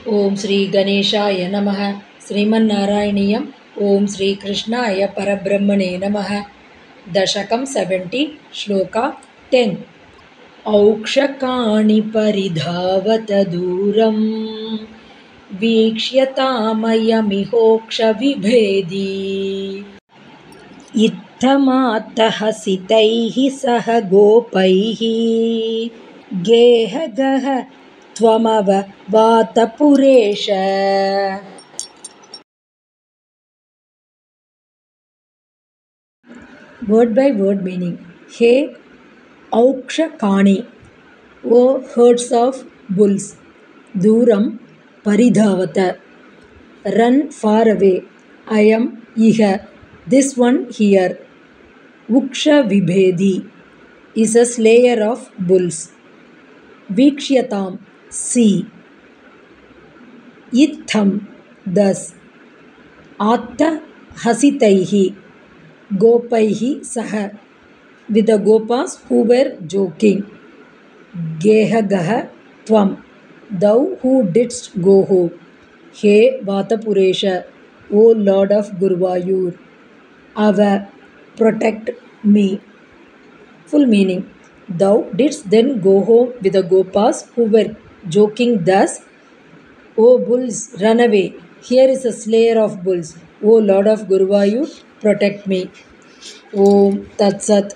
ओम श्री गणेशाय नमः। श्रीमन्नारायणीयम्। ओम श्री कृष्णाय परब्रह्मणे नमः। दशकं 70 श्लोका 10। औक्षकाणि परिधावत दूरं वीक्ष्य तामयमिहोक्षविभेदी इत्थमात्तहसितैः सह गोपैः गेहगः त्वमववातपुरेश। Word by word meaning. Hey Aukshakani, O herds of bulls, Duram Paridhavata, run far away. I am Iha, this one here. Uksha Vibhedi is a slayer of bulls. Vikshyatam, see. Itham, thus. Atta Hasitaihi, Gopaihi Saha, with the Gopas who were joking. Gehagaha Tvam, thou who didst go home. He Vatapuresha, O Lord of Guruvayur. Ava, protect me. Full meaning. Thou didst then go home with the Gopas who were joking thus. O bulls, run away. Here is a slayer of bulls. O Lord of Guruvayur, protect me. Om Tat Sat.